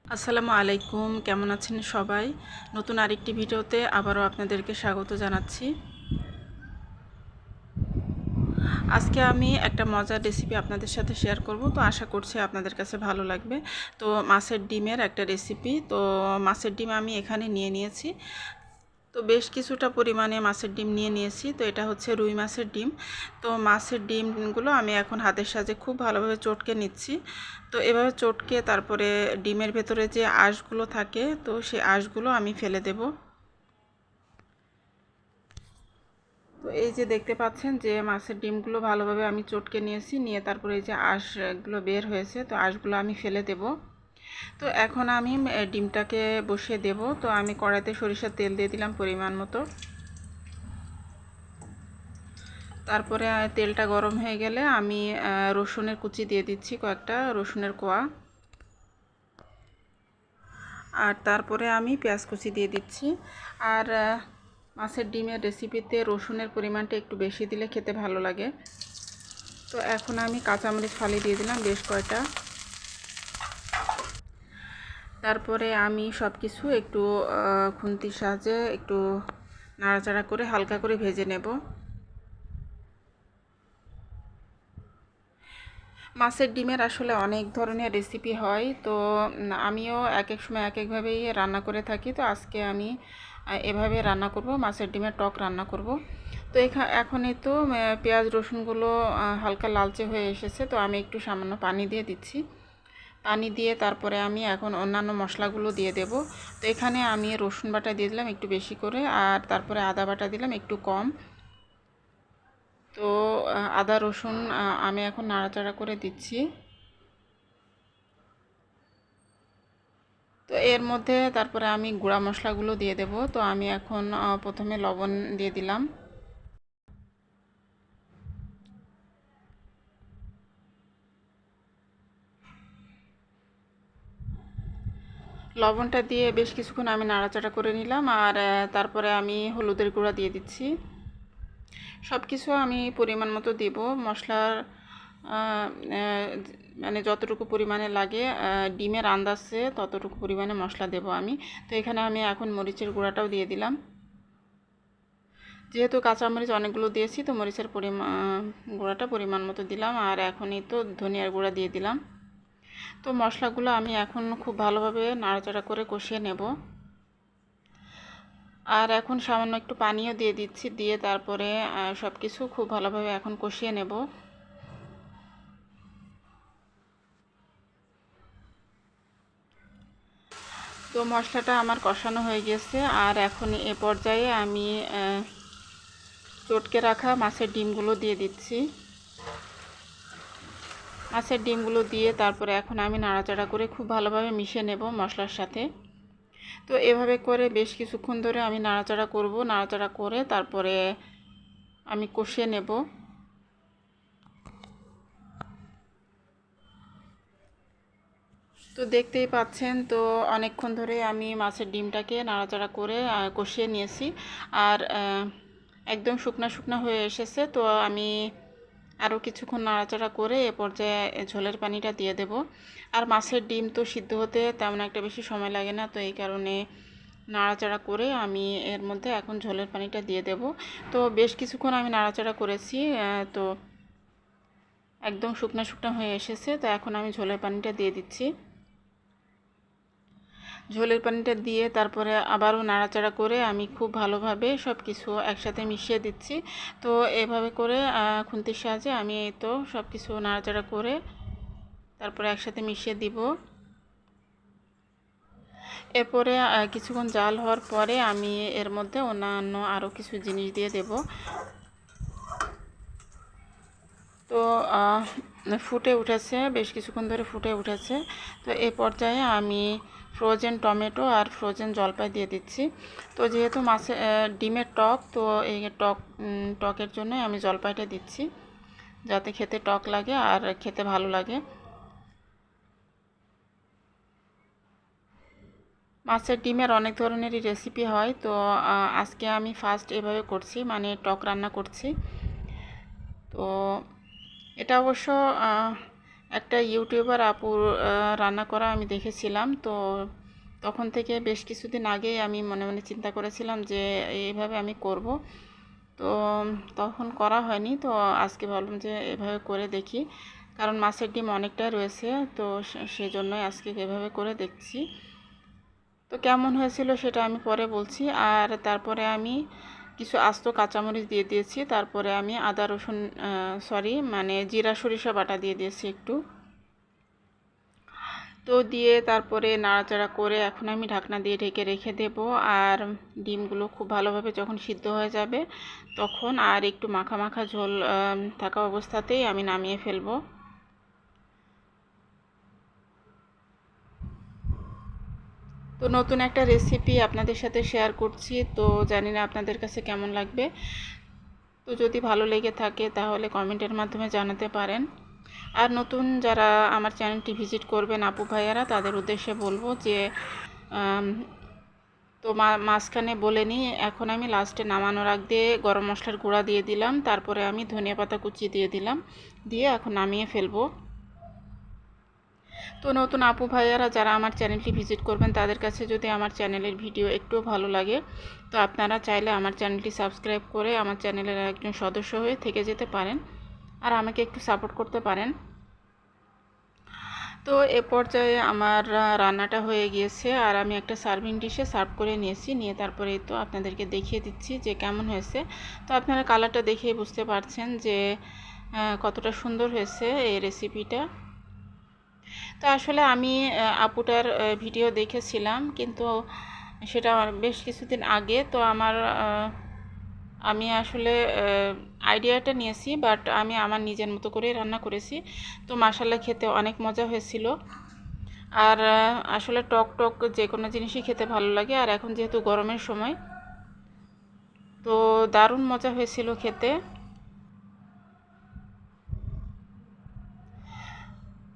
আসসালামু আলাইকুম, কেমন আছেন সবাই? নতুন আরেকটি ভিডিওতে আবারও আপনাদেরকে স্বাগত জানাচ্ছি। আজকে আমি একটা মজার রেসিপি আপনাদের সাথে শেয়ার করব, তো আশা করছি আপনাদের কাছে ভালো লাগবে। তো মাছের ডিমের একটা রেসিপি। তো মাছের ডিম আমি এখানে নিয়ে নিয়েছি। তো বেশ কিছুটা পরিমাণে মাছের ডিম নিয়ে নিয়েছি। তো এটা হচ্ছে রুই মাছের ডিম। তো মাছের ডিমগুলো আমি এখন হাতের সাহায্যে খুব ভালোভাবে চটকে নিচ্ছি। তো এভাবে চটকে তারপরে ডিমের ভেতরে যে আঁশগুলো থাকে, তো সেই আঁশগুলো আমি ফেলে দেব। তো এই যে দেখতে পাচ্ছেন যে মাছের ডিমগুলো ভালোভাবে আমি চটকে নিয়েছি, নিয়ে তারপরে এই যে আঁশগুলো বের হয়েছে, তো আঁশগুলো আমি ফেলে দেব। তো এখন আমি ডিমটাকে বসিয়ে দেব। তো আমি কড়াইতে সরিষার তেল দিয়ে দিলাম পরিমাণ মতো। তারপরে তেলটা গরম হয়ে গেলে আমি রসুনের কুচি দিয়ে দিচ্ছি, কয়েকটা রসুনের কোয়া। আর তারপরে আমি পেঁয়াজ কুচি দিয়ে দিচ্ছি। আর মাছের ডিমের রেসিপিতে রসুনের পরিমাণটা একটু বেশি দিলে খেতে ভালো লাগে। তো এখন আমি কাঁচামরিচ ফালি দিয়ে দিলাম বেশ কয়টা। তারপরে আমি সব কিছু একটু খুন্তির সাহায্যে একটু নাড়াচাড়া করে হালকা করে ভেজে নেব। মাছের ডিমের আসলে অনেক ধরনের রেসিপি হয়, তো আমিও এক এক সময় এক একভাবেই রান্না করে থাকি। তো আজকে আমি এভাবে রান্না করব, মাছের ডিমের টক রান্না করব। তো এখন এই তো পেঁয়াজ রসুনগুলো হালকা লালচে হয়ে এসেছে, তো আমি একটু সামান্য পানি দিয়ে দিচ্ছি। পানি দিয়ে তারপরে আমি এখন অন্যান্য মশলাগুলো দিয়ে দেব। তো এখানে আমি রসুন বাটা দিয়ে দিলাম একটু বেশি করে, আর তারপরে আদা বাটা দিলাম একটু কম। তো আদা রসুন আমি এখন নাড়াচাড়া করে দিচ্ছি। তো এর মধ্যে তারপরে আমি গুঁড়া মশলাগুলো দিয়ে দেব। তো আমি এখন প্রথমে লবণ দিয়ে দিলাম। লবণটা দিয়ে বেশ কিছুক্ষণ আমি নাড়াচাড়া করে নিলাম। আর তারপরে আমি হলুদের গুঁড়া দিয়ে দিচ্ছি। সব কিছু আমি পরিমাণ মতো দেব। মশলার মানে যতটুকু পরিমাণে লাগে ডিমের আন্দাজে ততটুকু পরিমাণে মশলা দেব আমি। তো এখানে আমি এখন মরিচের গুঁড়াটাও দিয়ে দিলাম। যেহেতু কাঁচামরিচ অনেকগুলো দিয়েছি, তো মরিচের গুঁড়াটা পরিমাণ মতো দিলাম। আর এখনই তো ধনিয়ার গুঁড়া দিয়ে দিলাম। তো মশলাগুলো আমি এখন খুব ভালোভাবে নাড়াচাড়া করে কষিয়ে নেব। আর এখন সামান্য একটু পানিও দিয়ে দিচ্ছি, দিয়ে তারপরে সব কিছু খুব ভালোভাবে এখন কষিয়ে নেব। তো মশলাটা আমার কষানো হয়ে গেছে। আর এখন এ পর্যায়ে আমি চটকে রাখা মাছের ডিমগুলো দিয়ে দিচ্ছি। মাছের ডিমগুলো দিয়ে তারপরে এখন আমি নাড়াচাড়া করে খুব ভালোভাবে মিশিয়ে নেব মশলার সাথে। তো এভাবে করে বেশ কিছুক্ষণ ধরে আমি নাড়াচাড়া করব। নাড়াচাড়া করে তারপরে আমি কষিয়ে নেব। তো দেখতেই পাচ্ছেন, তো অনেকক্ষণ ধরে আমি মাছের ডিমটাকে নাড়াচাড়া করে কষিয়ে নিয়েছি। আর একদম শুকনো শুকনো হয়ে এসেছে। তো আমি আরও কিছুক্ষণ নাড়াচাড়া করে এ পর্যায়ে ঝোলের পানিটা দিয়ে দেব। আর মাছের ডিম তো সিদ্ধ হতে তেমন একটা বেশি সময় লাগে না, তো এই কারণে নাড়াচাড়া করে আমি এর মধ্যে এখন ঝোলের পানিটা দিয়ে দেব। তো বেশ কিছুক্ষণ আমি নাড়াচাড়া করেছি। তো একদম শুকনো শুকনো হয়ে এসেছে। তো এখন আমি ঝোলের পানিটা দিয়ে দিচ্ছি। ঝোলের পানিটা দিয়ে তারপরে আবারও নাড়াচাড়া করে আমি খুব ভালোভাবে সব কিছু একসাথে মিশিয়ে দিচ্ছি। তো এভাবে করে খুন্তির সাহায্যে আমি এই তো সব কিছু নাড়াচাড়া করে তারপরে একসাথে মিশিয়ে দিব। এরপরে কিছুক্ষণ জাল হওয়ার পরে আমি এর মধ্যে অন্যান্য আরও কিছু জিনিস দিয়ে দেব। তো ফুটে উঠেছে, বেশ কিছুক্ষণ ধরে ফুটে উঠেছে। তো এ পর্যায়ে আমি ফ্রোজেন টমেটো আর ফ্রোজেন জলপাই দিয়ে দিচ্ছি। তো যেহেতু মাছে ডিমের টক, তো এই টকের জন্য আমি জলপাইটা দিচ্ছি, যাতে খেতে টক লাগে আর খেতে ভালো লাগে। মাছের ডিমের অনেক ধরনেরই রেসিপি হয়, তো আজকে আমি ফার্স্ট এভাবে করছি, মানে টক রান্না করছি। তো এটা অবশ্য একটা ইউটিউবার আপুর রান্না করা আমি দেখেছিলাম। তো তখন থেকে বেশ কিছুদিন আগেই আমি মনে মনে চিন্তা করেছিলাম যে এইভাবে আমি করব। তো তখন করা হয়নি, তো আজকে ভাবলাম যে এভাবে করে দেখি, কারণ মাছের ডিম অনেকটাই রয়েছে, তো সেজন্যই আজকে এভাবে করে দেখছি। তো কেমন হয়েছিল সেটা আমি পরে বলছি। আর তারপরে আমি কিছু আস্ত কাঁচামরিচ দিয়ে দিয়েছি, তারপরে আমি আদা রসুন মানে জিরা সরিষা বাটা দিয়ে দিয়েছি একটু। তো দিয়ে তারপরে নাড়াচাড়া করে এখন আমি ঢাকনা দিয়ে ঢেকে রেখে দেব। আর ডিমগুলো খুব ভালোভাবে যখন সিদ্ধ হয়ে যাবে তখন আর একটু মাখা মাখা ঝোল থাকা অবস্থাতেই আমি নামিয়ে ফেলবো। তো নতুন একটা রেসিপি আপনাদের সাথে শেয়ার করছি, তো জানি না আপনাদের কাছে কেমন লাগবে। তো যদি ভালো লেগে থাকে তাহলে কমেন্টের মাধ্যমে জানাতে পারেন। আর নতুন যারা আমার চ্যানেলটি ভিজিট করবেন আপু ভাইয়ারা, তাদের উদ্দেশ্যে বলবো যে তো মাঝখানে বলে নিই, এখন আমি লাস্টে নামানোর আগ দিয়ে গরম মশলার গুঁড়া দিয়ে দিলাম, তারপরে আমি ধনিয়া পাতা কুচি দিয়ে দিলাম, দিয়ে এখন নামিয়ে ফেলবো। তো নতুন আপু ভাইয়ারা যারা আমার চ্যানেলটি ভিজিট করবেন তাদের কাছে যদি আমার চ্যানেলের ভিডিও একটু ভালো লাগে, তো আপনারা চাইলে আমার চ্যানেলটি সাবস্ক্রাইব করে আমার চ্যানেলের একজন সদস্য হয়ে থেকে যেতে পারেন আর আমাকে একটু সাপোর্ট করতে পারেন। তো এ পর্যায়ে আমার রান্নাটা হয়ে গিয়েছে আর আমি একটা সার্ভিং ডিশে সার্ভ করে নিয়েছি, নিয়ে তারপরে তো আপনাদেরকে দেখিয়ে দিচ্ছি যে কেমন হয়েছে। তো আপনারা কালারটা দেখেই বুঝতে পারছেন যে কতটা সুন্দর হয়েছে এই রেসিপিটা। তো আসলে আমি আপুটার ভিডিও দেখেছিলাম, কিন্তু সেটা বেশ কিছুদিন আগে। তো আমি আসলে আইডিয়াটা নিয়েছি, বাট আমি আমার নিজের মতো করে রান্না করেছি। তো মাশাআল্লাহ খেতে অনেক মজা হয়েছিল। আর আসলে টক টক যে কোনো জিনিসই খেতে ভালো লাগে, আর এখন যেহেতু গরমের সময়, তো দারুণ মজা হয়েছিল খেতে।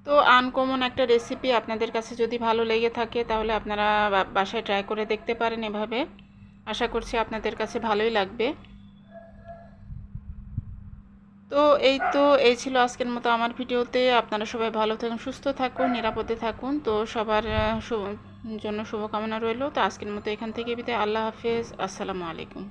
তো আনকমন একটা রেসিপি, আপনাদের কাছে যদি ভালো লেগে থাকে তাহলে আপনারা বাসায় ট্রাই করে দেখতে পারেন এভাবে। আশা করছি আপনাদের কাছে ভালোই লাগবে। তো এই ছিল আজকের মতো আমার ভিডিওতে। আপনারা সবাই ভালো থাকুন, সুস্থ থাকুন, নিরাপদে থাকুন। তো সবার জন্য শুভকামনা রইল। তো আজকের মতো এখান থেকে বিদায়। আল্লাহ হাফেজ, আসসালামু আলাইকুম।